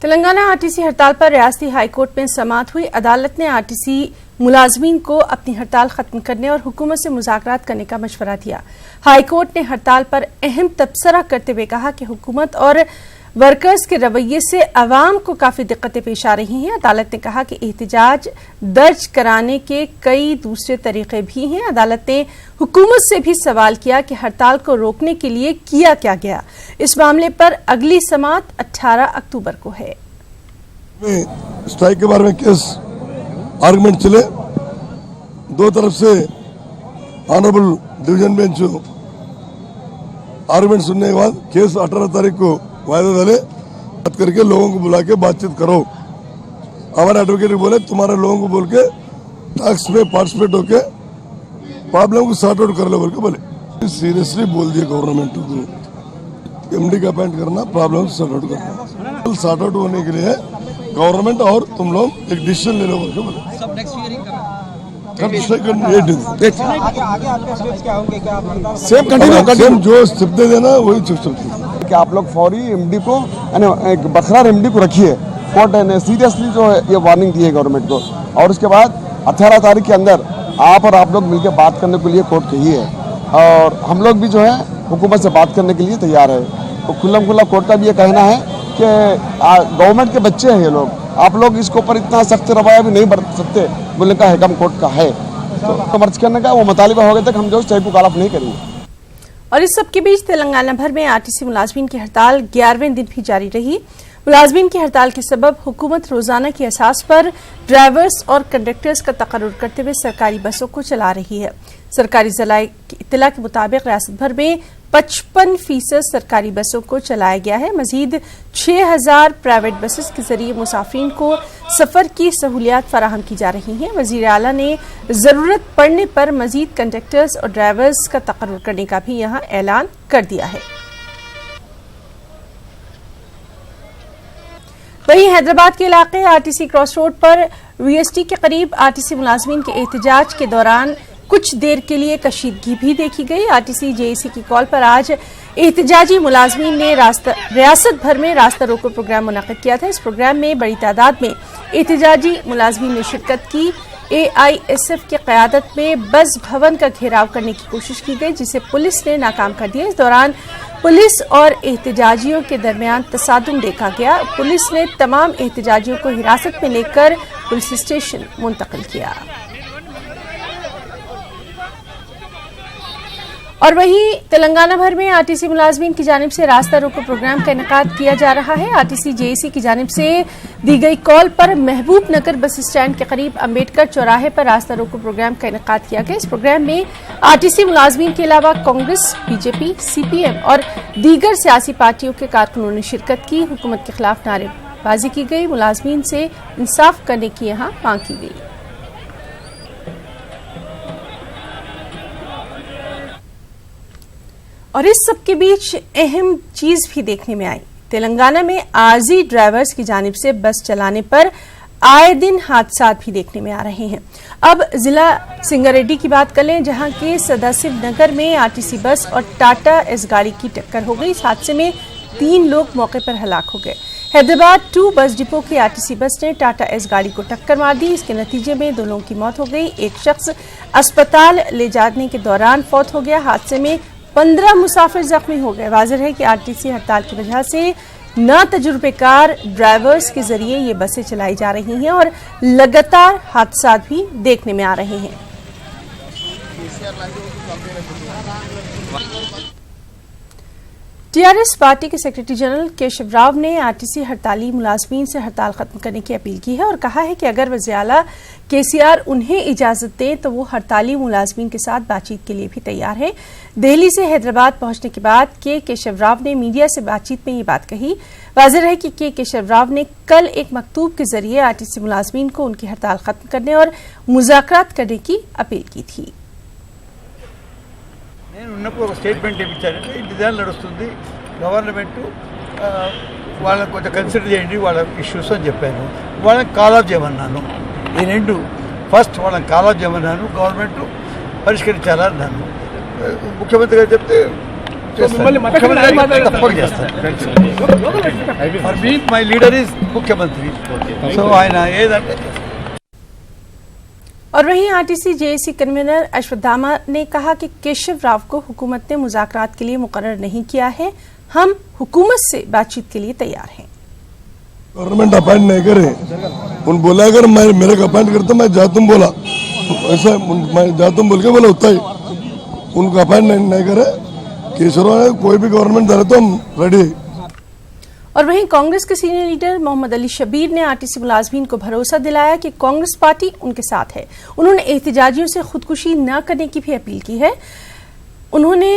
Telangana RTC हड़ताल पर रियासती हाईकोर्ट में समाअत हुई। अदालत ने आरटीसी मुलाजमीन को अपनी हड़ताल खत्म करने और हुकूमत से मुज़ाकरात करने का मशवरा दिया। हाईकोर्ट ने हड़ताल पर अहम तबसरा करते हुए कहा कि हुकूमत और वर्कर्स के रवैये से अवाम को काफी दिक्कतें पेश आ रही हैं। अदालत ने कहा कि एहतजाज दर्ज कराने के कई दूसरे तरीके भी हैं। अदालत ने हुकूमत से भी सवाल किया कि हड़ताल को रोकने के लिए किया क्या गया। इस मामले पर अगली समाअत 18 अक्टूबर को है। स्ट्राइक के बारे में केस आर्गुमेंट चले, दो तरफ से ऑनरेबल डिवीजन बेंच आर्गुमेंट सुनने के बाद केस 18 तारीख को वायदा डाले, बात करके लोगों को बुला के बातचीत करो। हमारे एडवोकेट बोले तुम्हारे लोगों को बोल के टैक्स में पार्टिसिपेट होके प्रॉब्लम को सॉर्ट आउट कर लो बोल के बोले। सीरियसली बोल दिया गवर्नमेंट को एमडी का अपॉइंट करना, प्रॉब्लम सॉर्ट आउट करना। सॉर्ट आउट होने के लिए गवर्नमेंट और तुम लोग एक डिसीजन ले लो बोल के बोले। सेम जो स्टेप दे देना वही चुप कि आप लोग फौरी एमडी को एक बरकरार एमडी को रखिए। कोर्ट ने सीरियसली जो है ये वार्निंग दी है गवर्नमेंट को, और उसके बाद 18 तारीख के अंदर आप लोग मिलकर बात करने के लिए कोर्ट कही है, और हम लोग भी जो है हुकूमत से बात करने के लिए तैयार है। तो खुल्लम खुल्ला कोर्ट का भी ये कहना है कि गवर्नमेंट के बच्चे हैं ये लोग, आप लोग इसके ऊपर इतना सख्त रवैया भी नहीं बरत सकते बोलने का हुक्म कोर्ट का है। तो मर्ज करने का वो मुतालिबा हो गया तक हम जो स्ट्राइक को कालाफ नहीं करेंगे। और इस सब के बीच तेलंगाना भर में आरटीसी मुलाजमीन की हड़ताल 11वें दिन भी जारी रही। मुलाजमीन की हड़ताल के सबब हुकूमत रोजाना की असास पर ड्राइवर्स और कंडक्टर्स का तकर्रुर करते हुए सरकारी बसों को चला रही है। सरकारी ज़राए की इत्तला के मुताबिक रियासत भर में 55% सरकारी बसों को चलाया गया है। मजीद 6000 प्राइवेट बसेस के जरिए मुसाफिरीन को सफर की सहूलियात फराहम की जा रही हैं। वजीर आला ने जरूरत पड़ने पर मजीद कंडक्टर्स और ड्राइवर्स का तकर्रुर करने का भी यहाँ ऐलान कर दिया है। वहीं हैदराबाद के इलाके आरटीसी क्रॉस रोड पर वीएसटी के करीब आरटीसी मुलाजमीन के एहतजाज के दौरान कुछ देर के लिए कशीदगी भी देखी गई। आरटीसी जेएसी की कॉल पर आज एहतजाजी मुलाजमीन ने रियासत भर में रास्ता रोको प्रोग्राम मुनक्किद किया था। इस प्रोग्राम में बड़ी तादाद में एहतजाजी मुलाजमीन ने शिरकत की। एआईएसएफ की क़यादत में बस भवन का घेराव करने की कोशिश की गई, जिसे पुलिस ने नाकाम कर दिया। इस दौरान पुलिस और एहतजाजियों के दरमियान तसादुम देखा गया। पुलिस ने तमाम एहतजाजियों को हिरासत में लेकर पुलिस स्टेशन मुंतकिल किया। और वहीं तेलंगाना भर में आरटीसी मुलाजमीन की जानिब से रास्ता रोको प्रोग्राम का इनेकाद किया जा रहा है। आरटीसी जेएसी की जानिब से दी गई कॉल पर महबूब नगर बस स्टैंड के करीब अम्बेडकर चौराहे पर रास्ता रोको प्रोग्राम का इनेकाद किया गया। इस प्रोग्राम में आरटीसी मुलाजमीन के अलावा कांग्रेस, बीजेपी, सीपीएम और दीगर सियासी पार्टियों के कारकुनों ने शिरकत की। हुकूमत के खिलाफ नारेबाजी की गई। मुलाजमीन से इंसाफ करने की यहाँ मांग की गई। और इस सब के बीच अहम चीज भी देखने में आई। तेलंगाना में आरजी ड्राइवर्स की जानिब से बस चलाने पर आए दिन हादसा भी देखने में आ रहे हैं। अब जिला सिंगारेड्डी की बात कर लें, जहां के सदाशिव नगर में आरटीसी बस और टाटा एस गाड़ी की टक्कर हो गई। इस हादसे में 3 लोग मौके पर हलाक हो गए। हैदराबाद 2 बस डिपो की आरटीसी बस ने टाटा एस गाड़ी को टक्कर मार दी। इसके नतीजे में 2 लोगों की मौत हो गई। एक शख्स अस्पताल ले जाने के दौरान फौत हो गया। हादसे में 15 मुसाफिर जख्मी हो गए। वाज़िह है कि आरटीसी हड़ताल की वजह से ना तजुर्बेकार ड्राइवर्स के जरिए ये बसें चलाई जा रही हैं और लगातार हादसा भी देखने में आ रहे हैं। टीआरएस पार्टी के सेक्रेटरी जनरल केशव राव ने आरटीसी हड़ताली मुलाजमीन से हड़ताल खत्म करने की अपील की है और कहा है कि अगर वज़ीर आला केसीआर उन्हें इजाजत दें तो वो हड़ताली मुलाजमीन के साथ बातचीत के लिए भी तैयार है। दिल्ली से हैदराबाद पहुंचने के बाद केशव राव ने मीडिया से बातचीत में ये बात कही। वाज़िह है कि केशव राव ने कल एक मकतूब के जरिए आरटीसी मुलाजमीन को उनकी हड़ताल खत्म करने और मुज़ाकरात करने की अपील की थी। स्टेटमेंट नड़ुस्तुंदी गवर्नमेंट వాళ్ళని కొంచెం కన్సిడర్ చేయండి వాళ్ళ ఇష్యూస్ అని చెప్పాను. వాళ్ళని కాల్ ఆఫ్ చేయమన్నాను. ఈ రెండు ఫస్ట్ వాళ్ళని కాల్ ఆఫ్ చేయమన్నాను, గవర్నమెంట్ పరిష్కరించాలన్నాను. ముఖ్యమంత్రి గారు చెప్తే ముఖ్యమంత్రి తప్పక చేస్తారు. For me my leader is ముఖ్యమంత్రి. సో ఆయన ఏదంటే. और वहीं आरटीसी जेएसी कन्वीनर अश्वत्थामा ने कहा कि केशव राव को हुकूमत ने मुज़ाकरात के लिए मुकर्रर नहीं किया है, हम हुकूमत से बातचीत के लिए तैयार हैं। गवर्नमेंट अपॉइंट नहीं करे, उन बोला अगर मैं मेरे को अपॉइंट करता मैं जातुम बोला, ऐसा मैं जातुम बोल के बोला उतना ही, उनको अपॉइंट नहीं करे केशव राव, कोई भी गवर्नमेंट करे तो हम रेडी। और वहीं कांग्रेस के सीनियर लीडर मोहम्मद अली शबीर ने आरटीसी मुलाजमीन को भरोसा दिलाया कि कांग्रेस पार्टी उनके साथ है। उन्होंने एहतजाजियों से खुदकुशी न करने की भी अपील की है। उन्होंने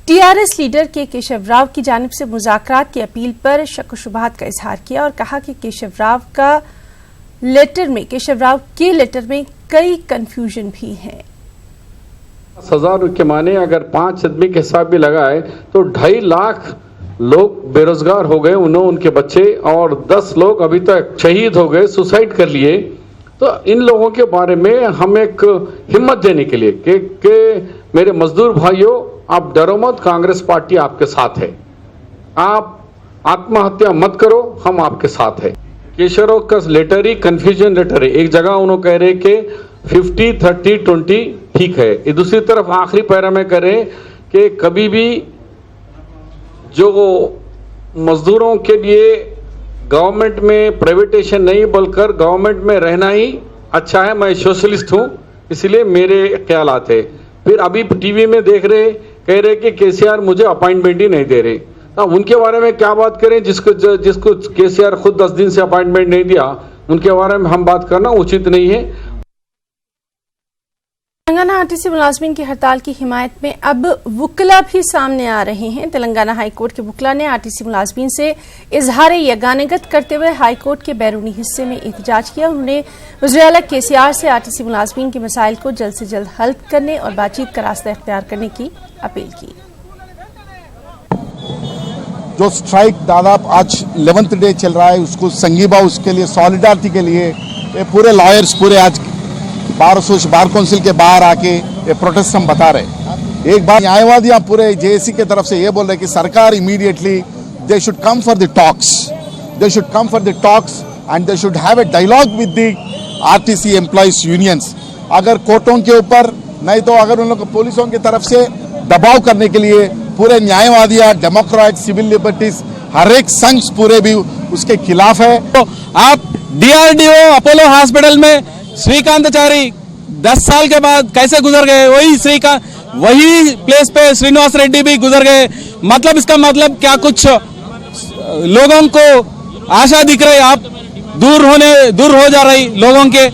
टीआरएस लीडर के केशव राव की जानिब से मुज़ाकरात की अपील पर शक व शुबहात का इजहार किया और कहा कि केशव राव के लेटर में कई कंफ्यूजन भी हैं। 10,000 के माने अगर 5 आदमी के हिसाब भी लगाए तो 2.5 लाख लोग बेरोजगार हो गए, उनके बच्चे, और 10 लोग अभी तक शहीद हो गए, सुसाइड कर लिए। तो इन लोगों के बारे में हम एक हिम्मत देने के लिए कि मेरे मजदूर भाइयों, आप डरो मत, कांग्रेस पार्टी आपके साथ है, आप आत्महत्या मत करो, हम आपके साथ है। केशव का लेटर ही कंफ्यूजन लेटर है। एक जगह उन्होंने कह रहे कि 50-30-20 ठीक है, दूसरी तरफ आखिरी पैरा में कह रहे कि कभी भी जो मजदूरों के लिए गवर्नमेंट में प्राइवेटेशन नहीं बोलकर गवर्नमेंट में रहना ही अच्छा है। मैं सोशलिस्ट हूं, इसलिए मेरे ख्यालात है। फिर अभी टीवी में देख रहे, कह रहे कि केसीआर मुझे अपॉइंटमेंट ही नहीं दे रहे। उनके बारे में क्या बात करें जिसको केसीआर खुद 10 दिन से अपॉइंटमेंट नहीं दिया, उनके बारे में हम बात करना उचित नहीं है। तेलंगाना आरटीसी मुलाजमीन की हड़ताल की हिमायत में अब वुकला भी सामने आ रहे हैं। तेलंगाना हाईकोर्ट के वुकला ने आरटीसी मुलाजमीन से इजहार यगानगत करते हुए हाईकोर्ट के बैरूनी हिस्से में एहतजाज किया। उन्होंने वज़ीर-ए-आला केसीआर से आरटीसी मुलाजमीन के मसाइल को जल्द से जल्द हल करने और बातचीत का रास्ता इख्तियार करने की अपील की। जो स्ट्राइक दादा आज 11th डे चल रहा है, उसको संगीबा, उसके लिए सॉलिडारिटी के लिए ये पूरे लॉयर्स पूरे आज बार काउंसिल के बाहर आके ये प्रोटेस्ट हम बता रहे। एक बार न्यायवादियां पूरे जेएसी के तरफ से ये बोल रहे कि सरकार immediately they should come for the talks, and they should have a dialogue with the RTC employees unions. अगर कोर्टों के ऊपर नहीं तो अगर उन लोग पुलिसों की तरफ से दबाव करने के लिए पूरे न्यायवादियां, डेमोक्रेट, सिविल लिबर्टीज, हर एक संघ पूरे भी उसके खिलाफ है। तो आप DRDO अपोलो हॉस्पिटल में श्रीकांताचारी 10 साल के बाद कैसे गुजर गए, वही प्लेस पे श्रीनिवास रेड्डी भी गुजर गए। मतलब इसका मतलब क्या कुछ लोगों को आशा दिख रही, आप दूर हो जा रही लोगों के।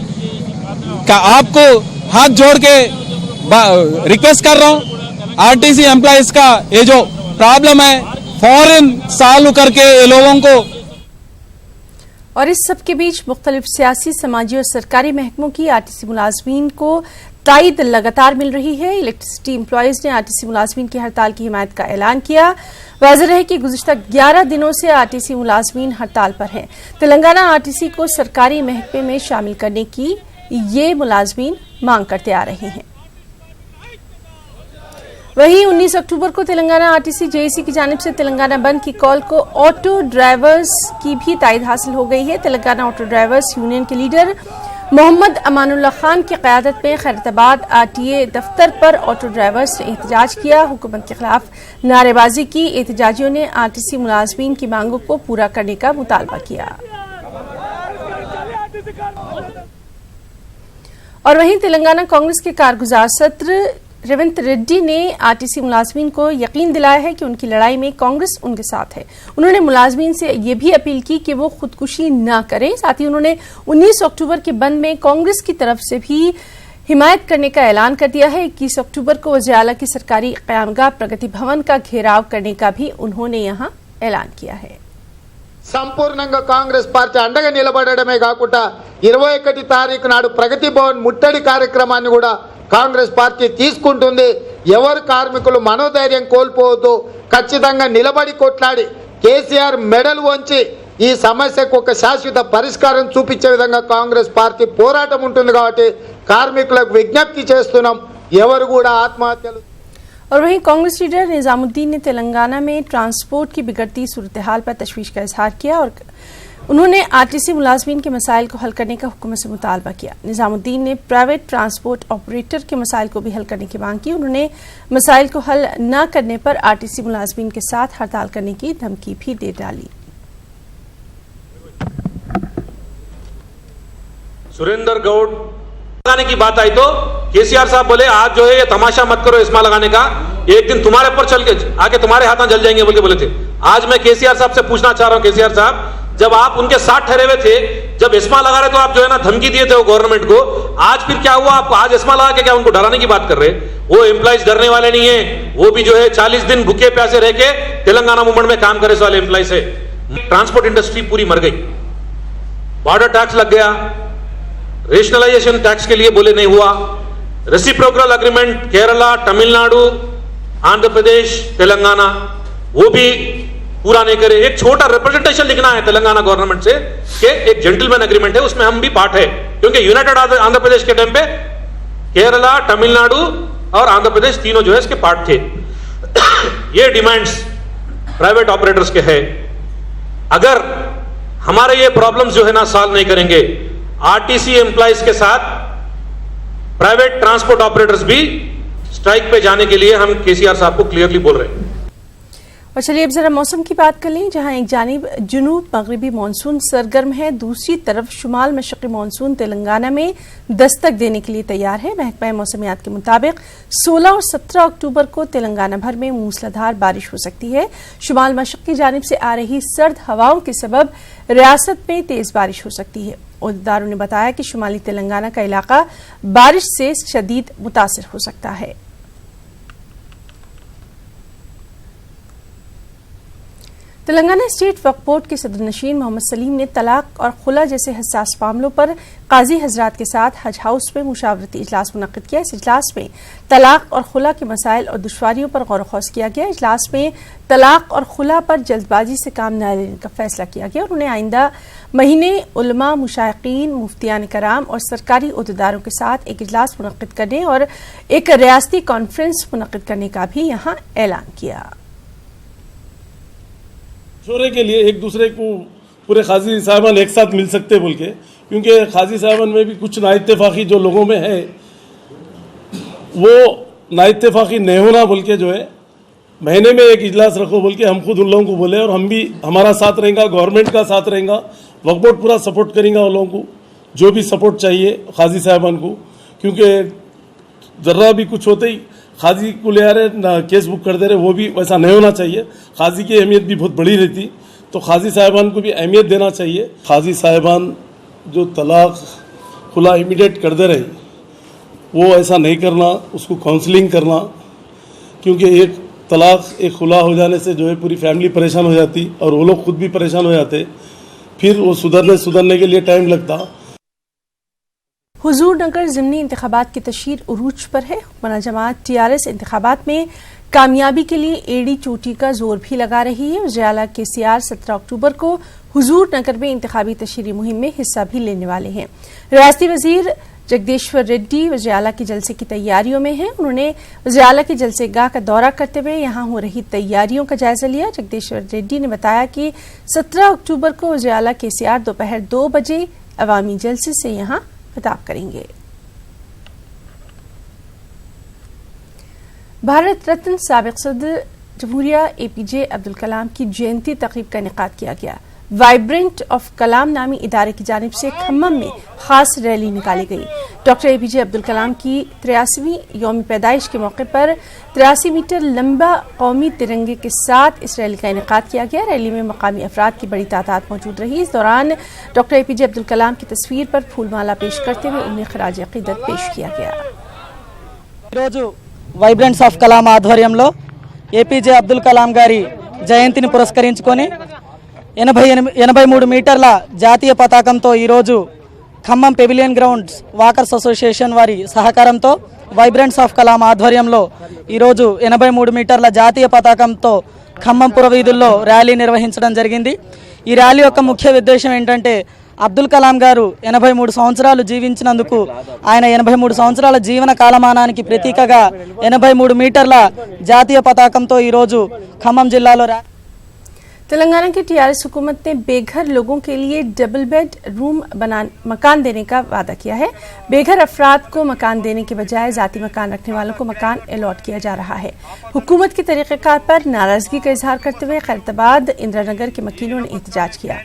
क्या आपको हाथ जोड़ के रिक्वेस्ट कर रहा हूं, आरटीसी एम्प्लॉइज का ये जो प्रॉब्लम है फौरन सॉल्व करके लोगों को। और इस सब के बीच मुख्तलिफ सियासी, समाजी और सरकारी महकमों की आरटीसी मुलाजमीन को तायद लगातार मिल रही है। इलेक्ट्रिसिटी एम्प्लॉयज ने आरटीसी मुलाजमीन की हड़ताल की हिमायत का ऐलान किया। वाज़ेह है कि गुज़िश्ता 11 दिनों से आरटीसी मुलाजमीन हड़ताल पर हैं। तेलंगाना आरटीसी को सरकारी महकमे में शामिल करने की ये मुलाजमीन मांग करते आ रहे हैं। वहीं 19 अक्टूबर को तेलंगाना आरटीसी जेएसी की जानिब से तेलंगाना बंद की कॉल को ऑटो ड्राइवर्स की भी तायद हासिल हो गई है। तेलंगाना ऑटो ड्राइवर्स यूनियन के लीडर मोहम्मद अमानुल्लाह खान की क़यादत में खैरताबाद आरटीए दफ्तर पर ऑटो ड्राइवर्स ने एहतजाज किया, हुकूमत के खिलाफ नारेबाजी की। एहतजाजियों ने आरटीसी मुलाजमीन की मांगों को पूरा करने का मुतालबा किया। और वहीं तेलंगाना कांग्रेस के कारगुजार सत्र रेवंत रेड्डी ने आरटीसी मुलाजमीन को यकीन दिलाया है कि उनकी लड़ाई में कांग्रेस उनके साथ है। उन्होंने मुलाजमीन से ये भी अपील की कि वो खुदकुशी न करें। साथ ही उन्होंने 19 अक्टूबर के बंद में कांग्रेस की तरफ से भी हिमायत करने का ऐलान कर दिया है। 21 अक्टूबर को वज़ीर-ए-आला की सरकारी क़यामगाह प्रगति भवन का घेराव करने का भी उन्होंने यहाँ ऐलान किया है। సంపూర్ణంగా కాంగ్రెస్ పార్టీ అండగా నిలబడడమే కాకుండా 21 తారీఖు నాడు ప్రగతి భవన్ ముట్టడి కార్యక్రమాన్ని కూడా కాంగ్రెస్ పార్టీ తీసుకుంటుంది. ఎవరు కార్మికులు మనోధైర్యం కోల్పోవద్దు, ఖచ్చితంగా నిలబడి కొట్లాడి కేసీఆర్ మెడల్ వంచి ఈ సమస్యకు ఒక శాశ్వత పరిష్కారం చూపించే విధంగా కాంగ్రెస్ పార్టీ పోరాటం ఉంటుంది. కాబట్టి కార్మికులకు విజ్ఞప్తి చేస్తున్నాం, ఎవరు కూడా ఆత్మహత్యలు। और वहीं कांग्रेस लीडर निजामुद्दीन ने तेलंगाना में ट्रांसपोर्ट की बिगड़ती सूरत हाल पर तशवीश का इजहार किया और उन्होंने आरटीसी मुलाजमीन के मसाइल को हल करने का हुकूमत से मुतालबा किया। निजामुद्दीन ने प्राइवेट ट्रांसपोर्ट ऑपरेटर के मसाइल को भी हल करने की मांग की। उन्होंने मसाइल को हल न करने पर आरटीसी मुलाजमीन के साथ हड़ताल करने की धमकी भी दे डाली। सुरेंद्र गौड़ लगाने की बात आई तो केसीआर साहब बोले आज जो है ये तमाशा मत करो इस्मा लगाने का, एक दिन तुम्हारे ऊपर चल के आके तुम्हारे हाथ जल जाएंगे बोल के बोले थे। आज मैं केसीआर साहब से पूछना चाह रहा हूं, केसीआर साहब जब आप उनके साथ ठहरे हुए थे, जब इस्मा लगा रहे तो आप जो है ना धमकी दिए थे वो गवर्नमेंट को, आज फिर क्या हुआ? आप आज इस्मा लगा के क्या उनको डराने की बात कर रहे? वो एम्प्लॉइज डरने वाले नहीं है, वो भी जो है 40 दिन भूखे प्यासे रह के तेलंगाना मूवमेंट में काम करे वाले एम्प्लॉइज है। ट्रांसपोर्ट इंडस्ट्री पूरी मर गई, बॉर्डर टैक्स लग गया, रेशनलाइजेशन टैक्स के लिए बोले नहीं हुआ, रेसिप्रोकल एग्रीमेंट केरला, तमिलनाडु, आंध्र प्रदेश, तेलंगाना वो भी पूरा नहीं करे। एक छोटा रिप्रेजेंटेशन लिखना है तेलंगाना गवर्नमेंट से कि एक जेंटलमैन एग्रीमेंट है, उसमें हम भी पार्ट है, क्योंकि यूनाइटेड आंध्र प्रदेश के टाइम पे केरला, तमिलनाडु और आंध्र प्रदेश तीनों जो है इसके पार्ट थे। ये डिमांड्स प्राइवेट ऑपरेटर्स के है। अगर हमारे ये प्रॉब्लम्स जो है ना सॉल्व नहीं करेंगे, आरटीसी एम्प्लॉइज के साथ प्राइवेट ट्रांसपोर्ट ऑपरेटर्स भी स्ट्राइक पे जाने के लिए हम केसीआर साहब को क्लियरली बोल रहे हैं। और चलिए अब जरा मौसम की बात कर लें, जहां एक जानिब जुनूब मगरिबी मानसून सरगर्म है, दूसरी तरफ शुमाल मशरक़ी मानसून तेलंगाना में दस्तक देने के लिए तैयार है। महकमा मौसमियात के मुताबिक 16 और 17 अक्टूबर को तेलंगाना भर में मूसलाधार बारिश हो सकती है। शुमाल मशरक़ की जानिब से आ रही सर्द हवाओं के सबब रियासत में तेज बारिश हो सकती है। ओहदेदारों ने बताया कि शुमाली तेलंगाना का इलाका बारिश से शदीद मुतासिर हो सकता है। तेलंगाना स्टेट वक्फ बोर्ड के सदर नशीन मोहम्मद सलीम ने तलाक और खुला जैसे हसास मामलों पर काजी हजरात के साथ हज हाउस में मुशावरती इजलास मुनक्किद किया। इस इजलास में तलाक और खुला के मसाइल और दुश्वारियों पर गौर व खौज किया गया। इजलास में तलाक और खुला पर जल्दबाजी से काम न लेने का फैसला किया गया। उन्होंने आइंदा महीने उलमा, मुशाइकीन, मुफ्तियान कराम और सरकारी ओहदेदारों के साथ एक इजलास मुनक्किद करने और एक रियासती कॉन्फ्रेंस मुनक्किद करने का भी यहाँ ऐलान किया। मशवरे के लिए एक दूसरे को पूरे खाजी साहबान एक साथ मिल सकते बोल के, क्योंकि खाजी साहबान में भी कुछ नाइत्तेफाकी जो लोगों में है वो नाइत्तेफाकी नहीं होना बोल के जो है महीने में एक इजलास रखो बोल के हम खुद उन लोगों को बोले, और हम भी हमारा साथ रहेगा, गवर्नमेंट का साथ रहेगा, वक्फ बोर्ड पूरा सपोर्ट करेगा उन लोगों को जो भी सपोर्ट चाहिए खाजी साहबान को, क्योंकि जर्रा भी कुछ होते ही खाजी को ले आ रहे ना केस बुक कर दे रहे, वो भी वैसा नहीं होना चाहिए। खाजी की अहमियत भी बहुत बड़ी रहती, तो खाजी साहिबान को भी अहमियत देना चाहिए। खाजी साहिबान जो तलाक खुला इमीडिएट कर दे रहे वो ऐसा नहीं करना, उसको काउंसलिंग करना, क्योंकि एक तलाक एक खुला हो जाने से जो है पूरी फैमिली परेशान हो जाती और वो लोग खुद भी परेशान हो जाते, फिर वो सुधरने के लिए टाइम लगता। हुजूर नगर ज़िमनी इंतखाबात की तशहीर उरूज पर है। हुक्मरान जमात TRS इंतखाबात में कामयाबी के लिए एड़ी चोटी का जोर भी लगा रही है। वज़ीर KCR 17 अक्टूबर को हुजूर नगर में इंतखाबी तशहीरी मुहिम में हिस्सा भी लेने वाले हैं। रियासती वजीर जगदीश्वर रेड्डी वज़ीर आला के जलसे की तैयारियों में हैं। उन्होंने वज़ीर आला के जलसेगाह का दौरा करते हुए यहाँ हो रही तैयारियों का जायजा लिया। जगदीश्वर रेड्डी ने बताया कि 17 अक्टूबर को वज़ीर आला KCR दोपहर 2 बजे अवामी जलसे से यहाँ खिताब करेंगे। भारत रत्न साबिक सदर जमहूरिया APJ अब्दुल कलाम की जयंती तकरीब का इनेकाद किया गया। वाइब्रेंट ऑफ कलाम नामी इदारे की जानिब से खम्मम में खास रैली निकाली गई। डॉक्टर APJ अब्दुल कलाम की 83वीं यौम पैदाइश के मौके पर 83 मीटर लंबा कौमी तिरंगे के साथ इस रैली का इनेकाद किया गया। रैली में मकामी अफराद की बड़ी तादाद मौजूद रही। इस दौरान डॉक्टर APJ अब्दुल कलाम की तस्वीर पर फूलमाला पेश करते हुए उन्हें खराज अकीदत पेश किया गया। వైబ్రెంట్స్ ఆఫ్ కలాం ఆధ్వర్యంలో APJ అబ్దుల్ కలాం గారి జయంతిని పురస్కరించుకొని 83 మీటర్ల జాతీయ పతాకంతో ఈరోజు Khammam pavilion grounds walkers association వారి సహకారంతో వైబ్రెంట్స్ ఆఫ్ కలాం ఆధ్వర్యంలో ఈరోజు 83 మీటర్ల జాతీయ పతాకంతో ఖమ్మం పురవీధుల్లో ర్యాలీ నిర్వహించడం జరిగింది। ఈ ర్యాలీ యొక్క ముఖ్య ఉద్దేశం ఏంటంటే అబ్దుల్ కలాం గారు 83 సంవత్సరాలు జీవించినందుకు ఆయన 83 సంవత్సరాల జీవన కాలమానానికి ప్రతీకగా 83 మీటర్ల జాతీయ పతాకంతో ఈరోజు ఖమ్మం జిల్లాలో तेलंगाना की टीआरएस हुकूमत ने बेघर लोगों के लिए डबल बेड रूम मकान देने का वादा किया है। बेघर अफराद को मकान देने के बजाय जाती मकान रखने वालों को मकान अलॉट किया जा रहा है। हुकूमत के तरीक़ेकार पर नाराजगी का इजहार करते हुए खैरताबाद इंदिरानगर के वकीलों ने एहतजाज किया।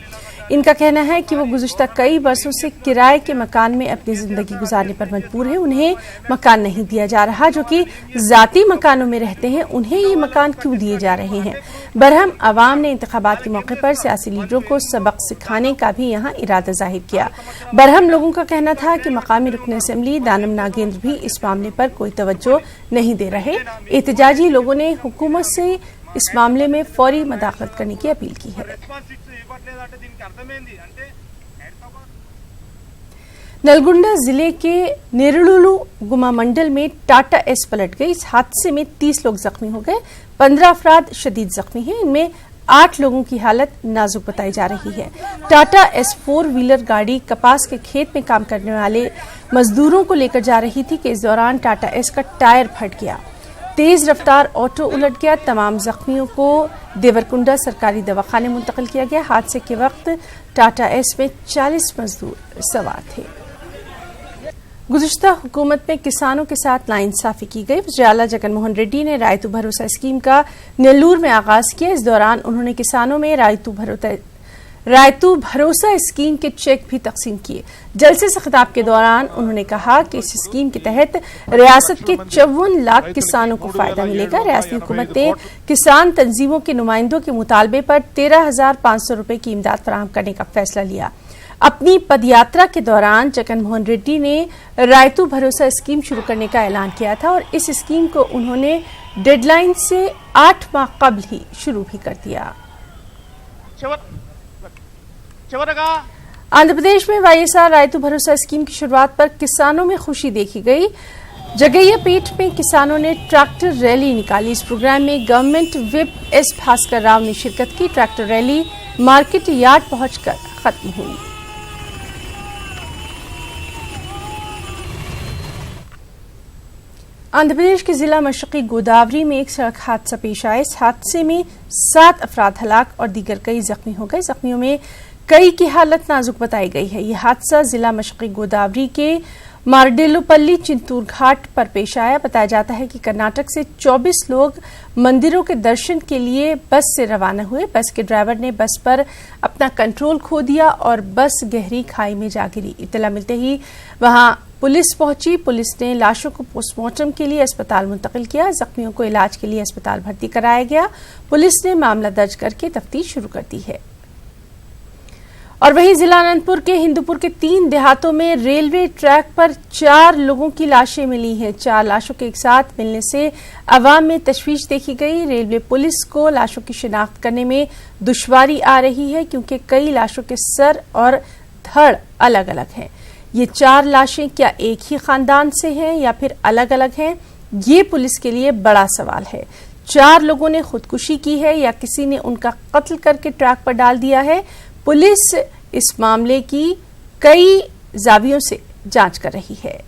इनका कहना है कि वो गुज़िश्ता कई बरसों से किराए के मकान में अपनी जिंदगी गुजारने पर मजबूर है। उन्हें मकान नहीं दिया जा रहा, जो कि जाती मकानों में रहते हैं, उन्हें ये मकान क्यों दिए जा रहे हैं। बरहम अवाम ने इंतखाबात के मौके पर सियासी लीडरों को सबक सिखाने का भी यहाँ इरादा जाहिर किया। बरहम लोगों का कहना था कि मकामी रुकन असेंबली दानम नागेंद्र भी इस मामले पर कोई तवज्जो नहीं दे रहे। एहतजाजी लोगों ने हुकूमत से इस मामले में फौरी मदाखलत करने की अपील की है। नलगुंडा जिले के नेरलुलु गुमा मंडल में टाटा एस पलट गई। इस हादसे में 30 लोग जख्मी हो गए। 15 अफराद शदीद जख्मी हैं। इनमें 8 लोगों की हालत नाजुक बताई जा रही है। टाटा एस 4 व्हीलर गाड़ी कपास के खेत में काम करने वाले मजदूरों को लेकर जा रही थी कि इस दौरान टाटा एस का टायर फट गया। तेज रफ्तार ऑटो उलट गया। तमाम जख्मियों को देवरकुंडा सरकारी दवाखाने मुंतकिल किया गया। हादसे के वक्त टाटा एस में 40 मजदूर सवार थे। गुज़िश्ता हुकूमत में किसानों के साथ नाइंसाफी की गई। वज़ीर आला जगन मोहन रेड्डी ने रायतू भरोसा स्कीम का नेल्लूर में आगाज किया। इस दौरान उन्होंने किसानों में रायतू भरोसा स्कीम के चेक भी तकसीम किए। जलसे से खिताब के दौरान उन्होंने कहा कि इस स्कीम के तहत रियासत के 54 लाख किसानों को फायदा मिलेगा। रियासती हुकूमत ने किसान तंजीमों के नुमाइंदों के मुतालबे पर 13,500 रुपए की इमदाद फराहम करने का फैसला लिया। अपनी पदयात्रा के दौरान जगन मोहन रेड्डी ने रायतू भरोसा स्कीम शुरू करने का ऐलान किया था और इस स्कीम को उन्होंने डेडलाइन से 8 माह कबल ही शुरू भी कर दिया। आंध्र प्रदेश में वाईएसआर रायतू भरोसा स्कीम की शुरुआत पर किसानों में खुशी देखी गई। जगैयापेट में किसानों ने ट्रैक्टर रैली निकाली। इस प्रोग्राम में government whip S Bhaskar Rao ने शिरकत की। ट्रैक्टर रैली मार्केट यार्ड पहुंचकर खत्म हुई। आंध्र प्रदेश के जिला मशरकी गोदावरी में एक सड़क हादसा पेश आया। इस हादसे में 7 अफराद हलाक और दीगर कई जख्मी हो गए। जख्मियों में कई की हालत नाजुक बताई गई है। यह हादसा जिला मशरकी गोदावरी के मारडेलोपल्ली चिंतूर घाट पर पेश आया। बताया जाता है कि कर्नाटक से 24 लोग मंदिरों के दर्शन के लिए बस से रवाना हुए। बस के ड्राइवर ने बस पर अपना कंट्रोल खो दिया और बस गहरी खाई में जा गिरी। इत्तला मिलते ही वहां पुलिस पहुंची। पुलिस ने लाशों को पोस्टमार्टम के लिए अस्पताल मुंतकिल किया। जख्मियों को इलाज के लिए अस्पताल भर्ती कराया गया। पुलिस ने मामला दर्ज करके तफ्तीश शुरू कर दी है। और वहीं जिला अनंतपुर के हिंदुपुर के 3 देहातों में रेलवे ट्रैक पर 4 लोगों की लाशें मिली हैं। 4 लाशों के एक साथ मिलने से अवाम में तशवीश देखी गई। रेलवे पुलिस को लाशों की शिनाख्त करने में दुश्वारी आ रही है क्योंकि कई लाशों के सर और धड़ अलग अलग हैं। ये 4 लाशें क्या एक ही खानदान से हैं या फिर अलग अलग हैं, ये पुलिस के लिए बड़ा सवाल है। 4 लोगों ने खुदकुशी की है या किसी ने उनका कत्ल करके ट्रैक पर डाल दिया है। पुलिस इस मामले की कई जावियों से जांच कर रही है।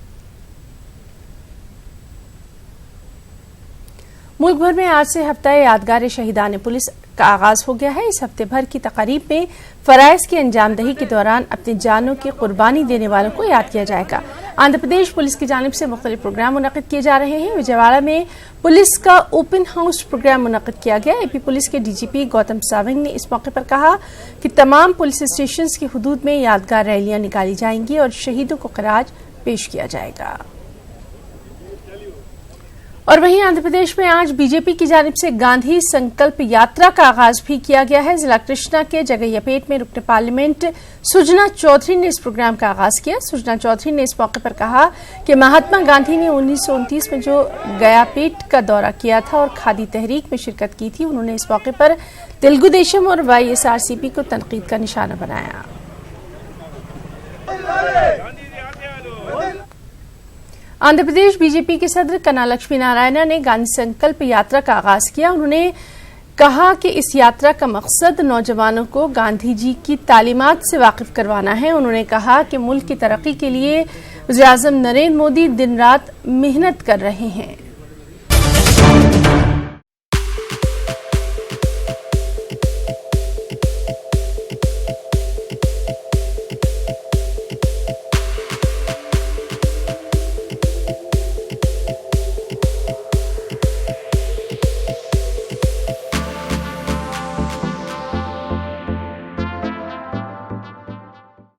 मुल्क भर में आज से हफ्ता यादगार शहीदान पुलिस का आगाज हो गया है। इस हफ्ते भर की तकारीब में फराइज की अंजामदही के दौरान अपनी जानों की कुर्बानी देने वालों को याद किया जाएगा। आंध्र प्रदेश पुलिस की जानिब से मुख्तलिफ प्रोग्राम मुनक़िद किए जा रहे हैं। विजयवाड़ा में पुलिस का ओपन हाउस प्रोग्राम मुनक़िद किया गया। एपी पुलिस के डीजीपी गौतम सावंग ने इस मौके पर कहा कि तमाम पुलिस स्टेशन की हुदूद में यादगार रैलियां निकाली जाएंगी और शहीदों को खराज पेश किया जाएगा। और वहीं आंध्र प्रदेश में आज बीजेपी की जानिब से गांधी संकल्प यात्रा का आगाज भी किया गया है। जिला कृष्णा के जगैयापेट में रुकन पार्लियामेंट सुजना चौधरी ने इस प्रोग्राम का आगाज किया। सुजना चौधरी ने इस मौके पर कहा कि महात्मा गांधी ने 1929 में जो गयापेट का दौरा किया था और खादी तहरीक में शिरकत की थी, उन्होंने इस मौके पर तेलुगु देशम और वाईएसआरसीपी को तनकीद का निशाना बनाया। आंध्र प्रदेश बीजेपी के सदर कन्ना लक्ष्मी नारायण ने गांधी संकल्प यात्रा का आगाज किया। उन्होंने कहा कि इस यात्रा का मकसद नौजवानों को गांधी जी की तालीमात से वाकिफ करवाना है। उन्होंने कहा कि मुल्क की तरक्की के लिए वज़ीर-ए-आज़म नरेंद्र मोदी दिन रात मेहनत कर रहे हैं।